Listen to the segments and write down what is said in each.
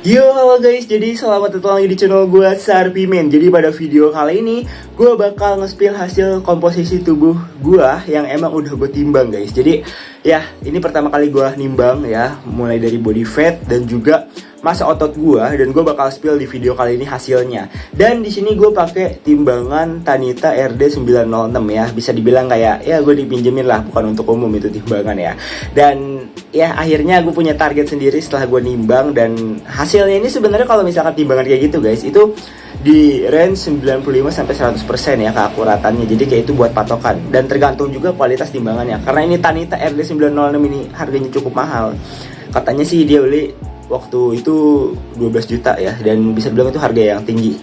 Yo, halo guys, jadi selamat datang lagi di channel gue, Sarpimen. Jadi pada video kali ini gue bakal nge-spill hasil komposisi tubuh gue yang emang udah gue timbang guys. Jadi ya, ini pertama kali gue nimbang ya, mulai dari body fat dan juga massa otot gue, dan gue bakal spill di video kali ini hasilnya. Dan di sini gue pakai timbangan Tanita RD906 ya, bisa dibilang kayak ya gue dipinjemin lah, bukan untuk umum itu timbangan ya. Dan ya akhirnya gue punya target sendiri setelah gue nimbang, dan hasilnya ini sebenarnya kalau misalkan timbangan kayak gitu guys, itu di range 95-100% ya keakuratannya. Jadi kayak itu buat patokan, dan tergantung juga kualitas timbangannya. Karena ini Tanita RD906 ini harganya cukup mahal. Katanya sih dia beli waktu itu 12 juta ya, dan bisa bilang itu harga yang tinggi.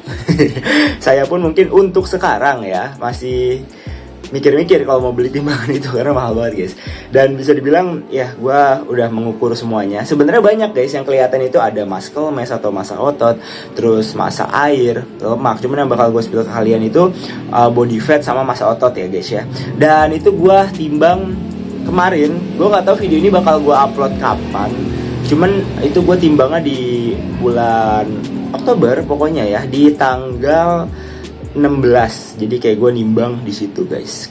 Saya pun mungkin untuk sekarang ya masih mikir-mikir kalau mau beli timbangan itu karena mahal banget guys. Dan bisa dibilang ya gue udah mengukur semuanya. Sebenarnya banyak guys yang kelihatan itu ada muscle mass atau massa otot, terus massa air, lemak. Cuman yang bakal gue spill ke kalian itu body fat sama massa otot ya guys ya. Dan itu gue timbang kemarin. Gue nggak tahu video ini bakal gue upload kapan. Cuman itu gue timbangnya di bulan Oktober pokoknya ya, di tanggal 16. Jadi kayak gue nimbang di situ guys.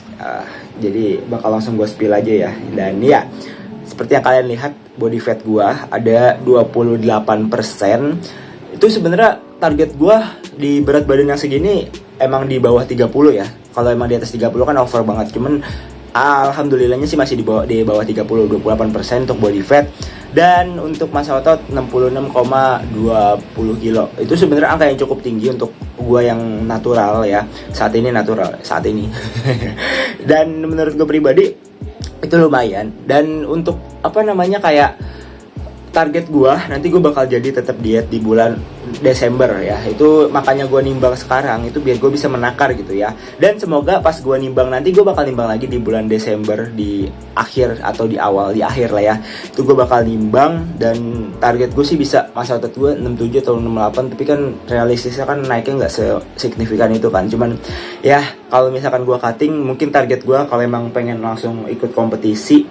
Jadi bakal langsung gue spill aja ya. Dan ya, seperti yang kalian lihat body fat gue ada 28%. Itu sebenarnya target gue di berat badan yang segini emang di bawah 30 ya. Kalau emang di atas 30 kan over banget. Cuman alhamdulillahnya sih masih di bawah 30, 28% untuk body fat. Dan untuk massa otot 66,20 kilo. Itu sebenarnya angka yang cukup tinggi untuk gue yang natural ya. Saat ini natural, saat ini. Dan menurut gue pribadi itu lumayan. Dan untuk apa namanya, kayak target gue nanti gue bakal jadi tetap diet di bulan Desember ya. Itu makanya gue nimbang sekarang itu biar gue bisa menakar gitu ya. Dan semoga pas gue nimbang nanti gue bakal nimbang lagi di bulan Desember, di akhir atau di awal, di akhir lah ya. Itu gue bakal nimbang, dan target gue sih bisa massa otot gue 67 atau 68. Tapi kan realistisnya kan naiknya nggak sesignifikan itu kan. Cuman ya kalau misalkan gue cutting, mungkin target gue kalau emang pengen langsung ikut kompetisi,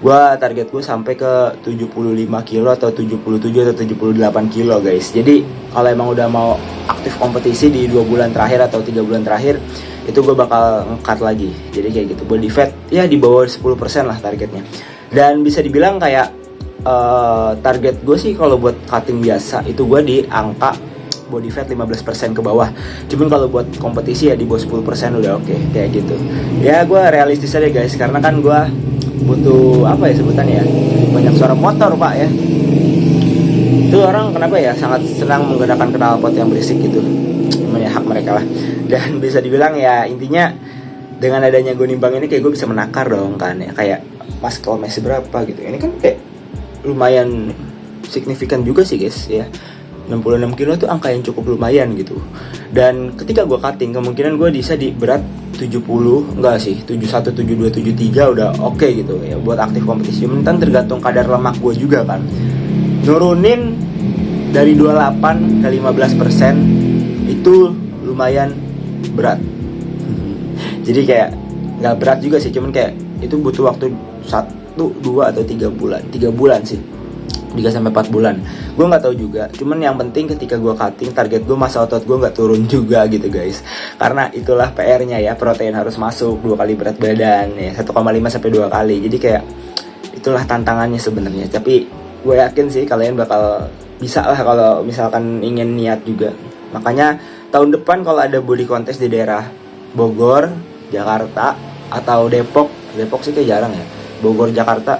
gue target gue sampai ke 75 kilo atau 77 atau 78 kilo guys. Jadi kalau emang udah mau aktif kompetisi di 2 bulan terakhir atau 3 bulan terakhir, itu gue bakal nge-cut lagi. Jadi kayak gitu, body fat ya di bawah 10% lah targetnya. Dan bisa dibilang kayak target gue sih kalau buat cutting biasa itu gue di angka body fat 15% ke bawah. Cuman kalau buat kompetisi ya di bawah 10% udah oke, kayak gitu. Ya gue realistis aja guys, karena kan gue butuh apa ya sebutannya ya, banyak suara motor pak ya. Itu orang kenapa ya sangat senang menggunakan knalpot yang berisik gitu. Namanya hak mereka lah. Dan bisa dibilang ya intinya dengan adanya gue nimbang ini kayak gue bisa menakar dong kan ya, kayak mas kalau masih berapa gitu. Ini kan kayak lumayan signifikan juga sih guys ya. 66 kilo itu angka yang cukup lumayan gitu. Dan ketika gue cutting, kemungkinan gue bisa di berat 70, enggak sih, 71, 72, 73 udah oke gitu ya buat aktif kompetisi. Cuman tergantung kadar lemak gue juga kan. Nurunin dari 28 ke 15% itu lumayan berat. Jadi kayak nggak berat juga sih, cuman kayak itu butuh waktu 1, 2 atau 3 bulan. 3 bulan sih, 3-4 bulan. Gue gak tahu juga. Cuman yang penting ketika gue cutting, target gue massa otot gue gak turun juga gitu guys. Karena itulah PR-nya ya, protein harus masuk 2 kali berat badan ya, 1,5 sampai 2 kali. Jadi kayak itulah tantangannya sebenarnya. Tapi gue yakin sih kalian bakal bisa lah kalau misalkan ingin niat juga. Makanya tahun depan kalau ada body contest di daerah Bogor, Jakarta atau Depok sih kayak jarang ya, Bogor, Jakarta,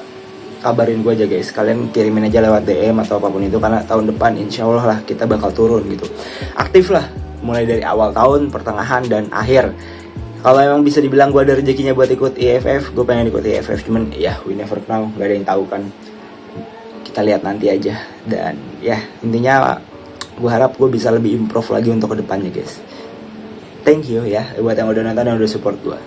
kabarin gue aja guys. Kalian kirimin aja lewat DM atau apapun itu, karena tahun depan insya Allah lah kita bakal turun gitu. Aktif lah mulai dari awal tahun, pertengahan, dan akhir. Kalau emang bisa dibilang gue ada rezekinya buat ikut IFF, gue pengen ikut IFF. Cuman ya we never know, gak ada yang tahu kan. Kita lihat nanti aja. Dan ya intinya gue harap gue bisa lebih improve lagi untuk kedepannya guys. Thank you ya buat yang udah nonton dan udah support gue.